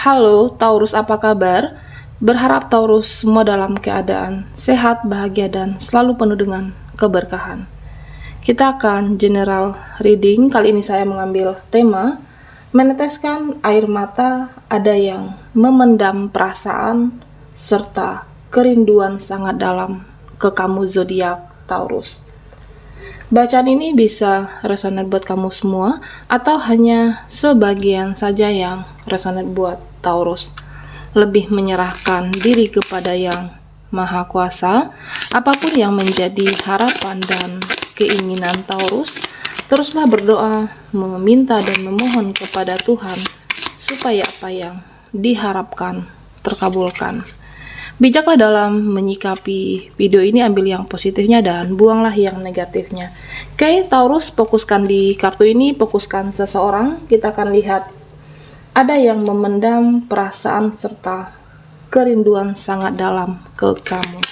Halo Taurus, apa kabar? Berharap Taurus semua dalam keadaan sehat, bahagia, dan selalu penuh dengan keberkahan. Kita akan general reading. Kali ini saya mengambil tema meneteskan air mata ada yang memendam perasaan serta kerinduan sangat dalam ke kamu zodiak Taurus. Bacaan ini bisa resonate buat kamu semua atau hanya sebagian saja yang resonate buat Taurus. Lebih menyerahkan diri kepada Yang Maha Kuasa. Apapun yang menjadi harapan dan keinginan Taurus, teruslah berdoa, meminta dan memohon kepada Tuhan supaya apa yang diharapkan terkabulkan. Bijaklah dalam menyikapi video ini, ambil yang positifnya dan buanglah yang negatifnya. Oke, Taurus, fokuskan di kartu ini, fokuskan seseorang. Kita akan lihat ada yang memendam perasaan serta kerinduan sangat dalam ke kamu.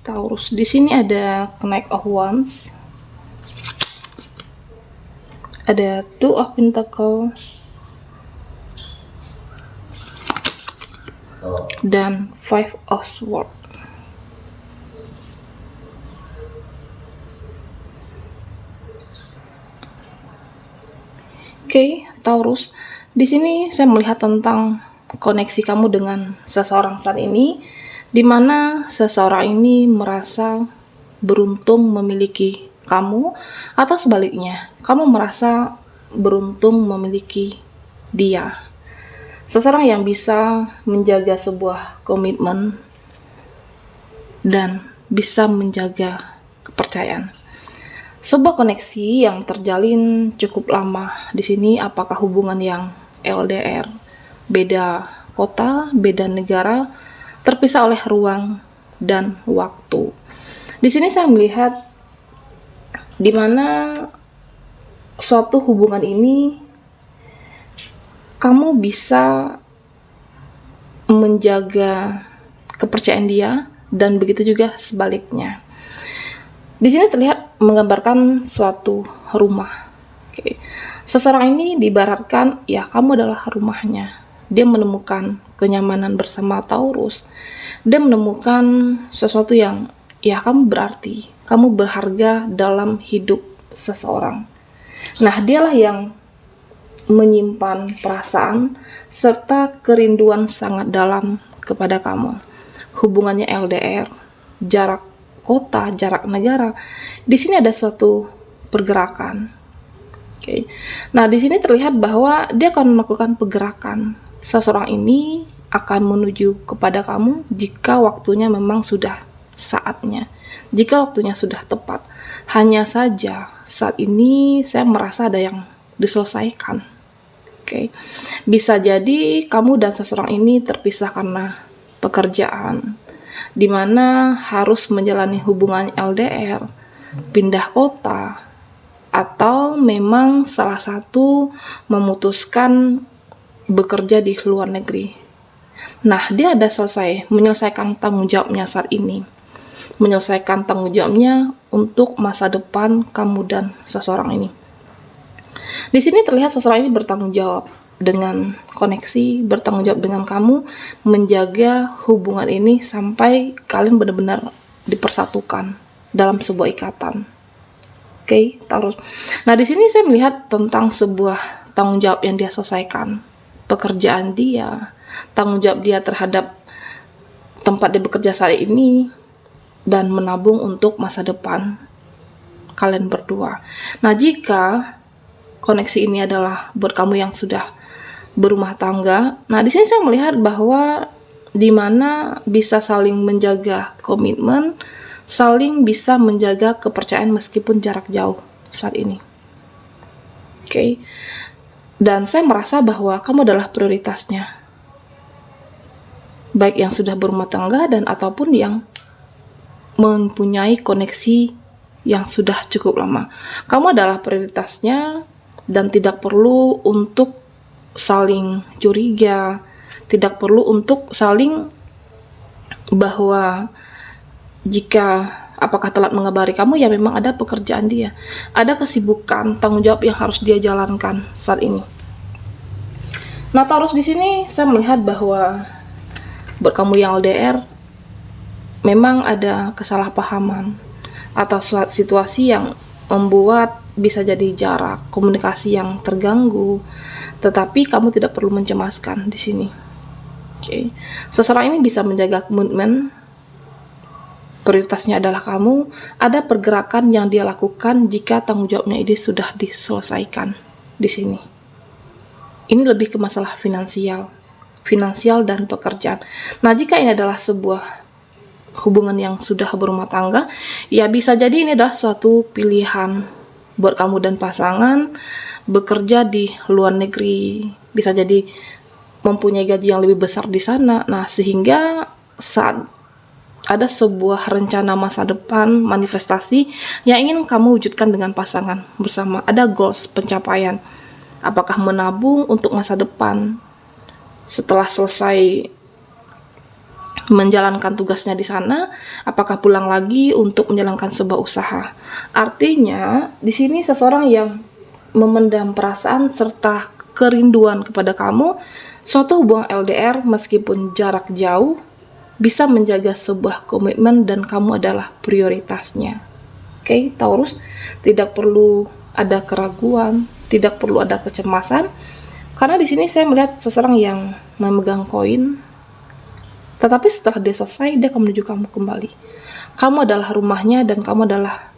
Taurus, di sini ada Knight of Wands, ada Two of Pentacles, dan Five of Swords. Oke, Taurus, di sini saya melihat tentang koneksi kamu dengan seseorang saat ini, di mana seseorang ini merasa beruntung memiliki kamu, atau sebaliknya, kamu merasa beruntung memiliki dia. Seseorang yang bisa menjaga sebuah komitmen dan bisa menjaga kepercayaan. Sebuah koneksi yang terjalin cukup lama. Di sini apakah hubungan yang LDR, beda kota, beda negara, terpisah oleh ruang dan waktu. Di sini saya melihat di mana suatu hubungan ini kamu bisa menjaga kepercayaan dia dan begitu juga sebaliknya. Di sini terlihat menggambarkan suatu rumah. Oke. Seseorang ini diibaratkan ya kamu adalah rumahnya. Dia menemukan kenyamanan bersama Taurus. Dia menemukan sesuatu yang ya kamu berarti, kamu berharga dalam hidup seseorang. Nah, dialah yang menyimpan perasaan serta kerinduan sangat dalam kepada kamu. Hubungannya LDR, jarak kota, jarak negara. Di sini ada suatu pergerakan. Oke. Nah, di sini terlihat bahwa dia akan melakukan pergerakan. Seseorang ini akan menuju kepada kamu jika waktunya memang sudah saatnya, jika waktunya sudah tepat. Hanya saja saat ini saya merasa ada yang diselesaikan. Oke. Bisa jadi kamu dan seseorang ini terpisah karena pekerjaan, di mana harus menjalani hubungan LDR, pindah kota, atau memang salah satu memutuskan bekerja di luar negeri. Nah, dia ada selesai menyelesaikan tanggung jawabnya saat ini. Menyelesaikan tanggung jawabnya untuk masa depan kamu dan seseorang ini. Di sini terlihat seseorang ini bertanggung jawab dengan koneksi, bertanggung jawab dengan kamu, menjaga hubungan ini sampai kalian benar-benar dipersatukan dalam sebuah ikatan. Oke, Taurus. Nah, di sini saya melihat tentang sebuah tanggung jawab yang dia selesaikan. Pekerjaan dia, tanggung jawab dia terhadap tempat dia bekerja saat ini, dan menabung untuk masa depan kalian berdua. Nah, jika koneksi ini adalah buat kamu yang sudah berumah tangga, nah di sini saya melihat bahwa di mana bisa saling menjaga komitmen, saling bisa menjaga kepercayaan meskipun jarak jauh saat ini. Oke. Dan saya merasa bahwa kamu adalah prioritasnya. Baik yang sudah berumah tangga dan ataupun yang mempunyai koneksi yang sudah cukup lama. Kamu adalah prioritasnya dan tidak perlu untuk saling curiga, tidak perlu untuk saling bahwa jika apakah telat mengabari kamu, ya memang ada pekerjaan dia, ada kesibukan, tanggung jawab yang harus dia jalankan saat ini. Nah, Taurus, di sini saya melihat bahwa buat kamu yang LDR memang ada kesalahpahaman atau suatu situasi yang membuat bisa jadi jarak, komunikasi yang terganggu, tetapi kamu tidak perlu mencemaskan di sini. Oke. Seseorang ini bisa menjaga komitmen, prioritasnya adalah kamu, ada pergerakan yang dia lakukan jika tanggung jawabnya ini sudah diselesaikan di sini. Ini lebih ke masalah finansial dan pekerjaan. Nah, jika ini adalah sebuah hubungan yang sudah berumah tangga, ya bisa jadi ini adalah suatu pilihan buat kamu dan pasangan bekerja di luar negeri, bisa jadi mempunyai gaji yang lebih besar di sana. Nah, sehingga saat ada sebuah rencana masa depan, manifestasi yang ingin kamu wujudkan dengan pasangan bersama, ada goals, pencapaian. Apakah menabung untuk masa depan setelah selesai menjalankan tugasnya di sana, apakah pulang lagi untuk menjalankan sebuah usaha. Artinya, di sini seseorang yang memendam perasaan serta kerinduan kepada kamu, suatu hubungan LDR meskipun jarak jauh bisa menjaga sebuah komitmen dan kamu adalah prioritasnya. Oke, Taurus, tidak perlu ada keraguan, tidak perlu ada kecemasan, karena di sini saya melihat seseorang yang memegang koin, tetapi setelah dia selesai, dia akan menuju kamu kembali. Kamu adalah rumahnya dan kamu adalah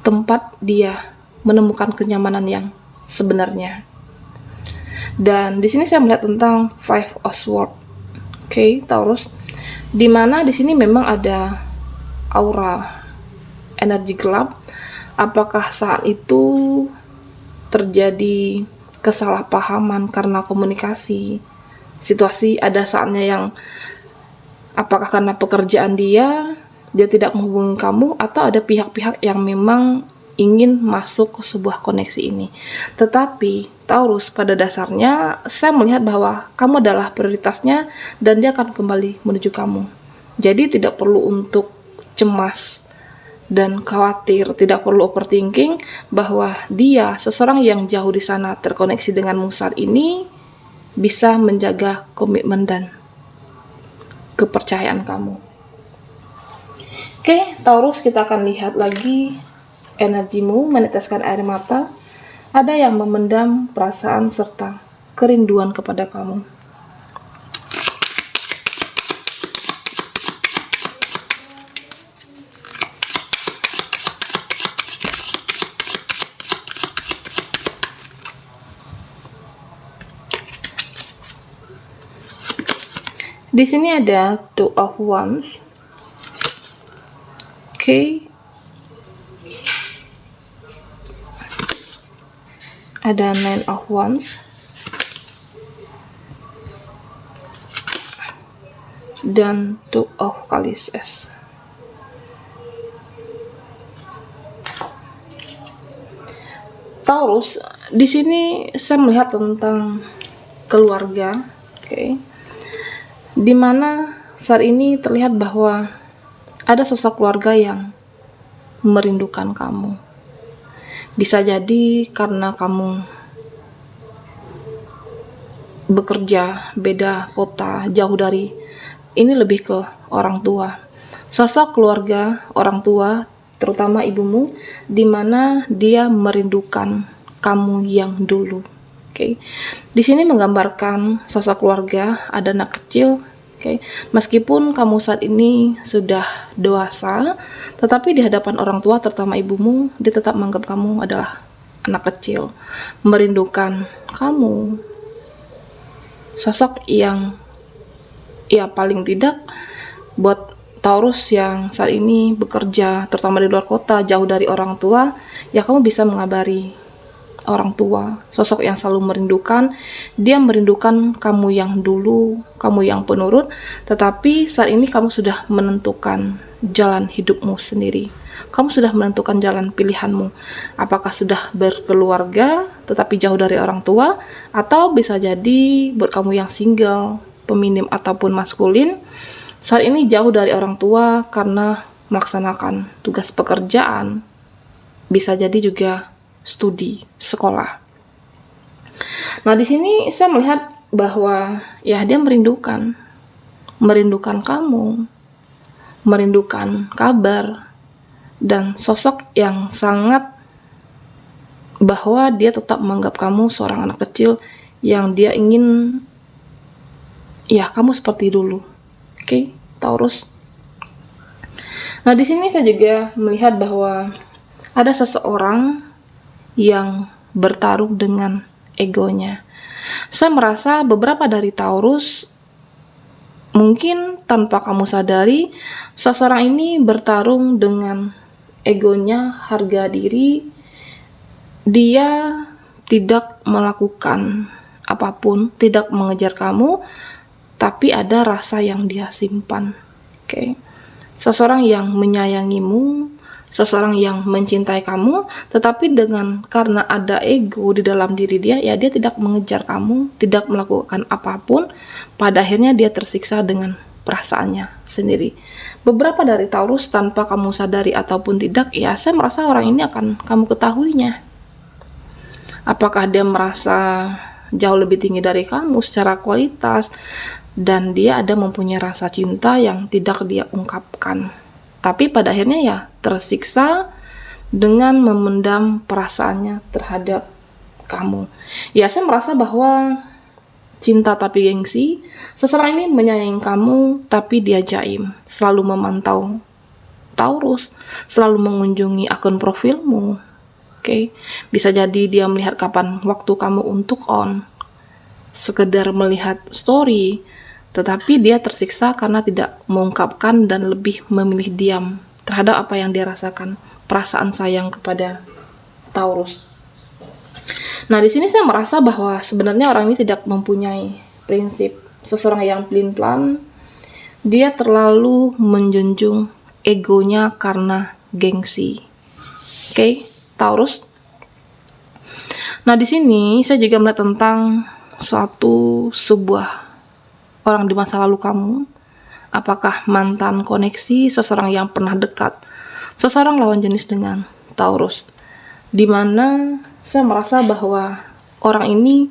tempat dia menemukan kenyamanan yang sebenarnya. Dan di sini saya melihat tentang Five of Swords. Oke, Taurus, di mana di sini memang ada aura energi gelap. Apakah saat itu terjadi kesalahpahaman karena komunikasi? Situasi ada saatnya yang apakah karena pekerjaan dia tidak menghubungi kamu, atau ada pihak-pihak yang memang ingin masuk ke sebuah koneksi ini. Tetapi Taurus, pada dasarnya saya melihat bahwa kamu adalah prioritasnya dan dia akan kembali menuju kamu. Jadi tidak perlu untuk cemas dan khawatir, tidak perlu overthinking bahwa dia, seseorang yang jauh di sana terkoneksi denganmu saat ini, bisa menjaga komitmen dan kepercayaan kamu. Oke, Taurus, kita akan lihat lagi energimu, meneteskan air mata. Ada yang memendam perasaan serta kerinduan kepada kamu. Di sini ada Two of Wands. Oke. Ada Nine of Wands. Dan Two of Chalices. Taurus, di sini saya melihat tentang keluarga, oke. Dimana saat ini terlihat bahwa ada sosok keluarga yang merindukan kamu. Bisa jadi karena kamu bekerja beda kota, jauh dari, ini lebih ke orang tua. Sosok keluarga, orang tua, terutama ibumu, dimana dia merindukan kamu yang dulu. Oke. Di sini menggambarkan sosok keluarga, ada anak kecil. Oke. Meskipun kamu saat ini sudah dewasa, tetapi di hadapan orang tua, terutama ibumu, dia tetap menganggap kamu adalah anak kecil, merindukan kamu. Sosok yang ya paling tidak buat Taurus yang saat ini bekerja, terutama di luar kota, jauh dari orang tua, ya kamu bisa mengabari orang tua, sosok yang selalu merindukan. Dia merindukan kamu yang dulu, kamu yang penurut, tetapi saat ini kamu sudah menentukan jalan hidupmu sendiri. Kamu sudah menentukan jalan pilihanmu. Apakah sudah berkeluarga tetapi jauh dari orang tua, atau bisa jadi buat kamu yang single, feminim ataupun maskulin, saat ini jauh dari orang tua karena melaksanakan tugas pekerjaan, bisa jadi juga studi, sekolah. Nah, di sini saya melihat bahwa ya dia merindukan kamu, merindukan kabar dan sosok yang sangat, bahwa dia tetap menganggap kamu seorang anak kecil yang dia ingin ya kamu seperti dulu. Oke, Taurus. Nah, di sini saya juga melihat bahwa ada seseorang yang bertarung dengan egonya. Saya merasa beberapa dari Taurus, mungkin tanpa kamu sadari, seseorang ini bertarung dengan egonya, harga diri. Dia tidak melakukan apapun, tidak mengejar kamu, tapi ada rasa yang dia simpan. Oke. Seseorang yang menyayangimu, seseorang yang mencintai kamu, tetapi karena ada ego di dalam diri dia, ya dia tidak mengejar kamu, tidak melakukan apapun, pada akhirnya dia tersiksa dengan perasaannya sendiri. Beberapa dari Taurus, tanpa kamu sadari ataupun tidak, ya saya merasa orang ini akan kamu ketahuinya. Apakah dia merasa jauh lebih tinggi dari kamu secara kualitas, dan dia ada mempunyai rasa cinta yang tidak dia ungkapkan, tapi pada akhirnya ya tersiksa dengan memendam perasaannya terhadap kamu. Ya saya merasa bahwa cinta tapi gengsi, seseorang ini menyayangi kamu tapi dia jaim, selalu memantau Taurus, selalu mengunjungi akun profilmu. Oke, bisa jadi dia melihat kapan waktu kamu untuk on, sekedar melihat story, tetapi dia tersiksa karena tidak mengungkapkan dan lebih memilih diam terhadap apa yang dia rasakan, perasaan sayang kepada Taurus. Nah, di sini saya merasa bahwa sebenarnya orang ini tidak mempunyai prinsip. Seseorang yang pelin-pelan, dia terlalu menjunjung egonya karena gengsi. Oke, Taurus. Nah, di sini saya juga melihat tentang sebuah orang di masa lalu kamu. Apakah mantan koneksi, seseorang yang pernah dekat, seseorang lawan jenis dengan Taurus, di mana saya merasa bahwa orang ini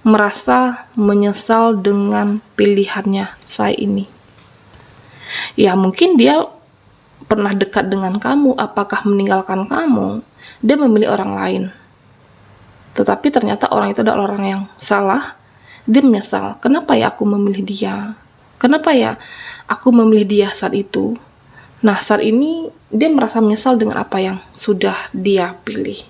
merasa menyesal dengan pilihannya saat ini. Ya, mungkin dia pernah dekat dengan kamu, apakah meninggalkan kamu, dia memilih orang lain. Tetapi ternyata orang itu adalah orang yang salah. Dia menyesal, kenapa ya aku memilih dia? Kenapa ya aku memilih dia saat itu? Nah, saat ini dia merasa menyesal dengan apa yang sudah dia pilih.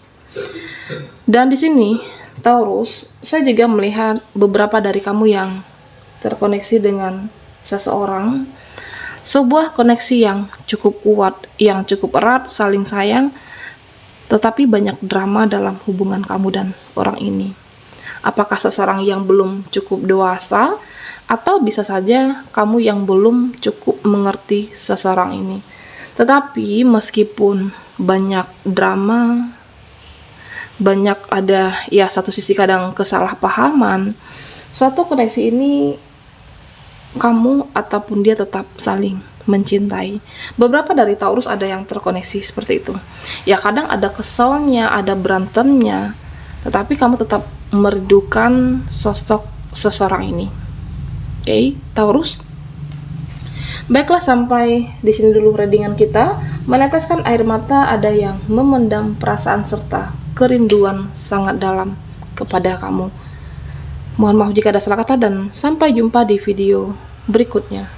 Dan di sini, Taurus, saya juga melihat beberapa dari kamu yang terkoneksi dengan seseorang. Sebuah koneksi yang cukup kuat, yang cukup erat, saling sayang, tetapi banyak drama dalam hubungan kamu dan orang ini. Apakah seseorang yang belum cukup dewasa, atau bisa saja kamu yang belum cukup mengerti seseorang ini. Tetapi meskipun banyak drama, banyak ada ya satu sisi kadang kesalahpahaman, suatu koneksi ini kamu ataupun dia tetap saling mencintai. Beberapa dari Taurus ada yang terkoneksi seperti itu. Ya kadang ada keselnya, ada berantemnya, tetapi kamu tetap merindukan sosok seseorang ini. Oke, Taurus. Baiklah, sampai di sini dulu readingan kita. Meneteskan air mata, ada yang memendam perasaan serta kerinduan sangat dalam kepada kamu. Mohon maaf jika ada salah kata dan sampai jumpa di video berikutnya.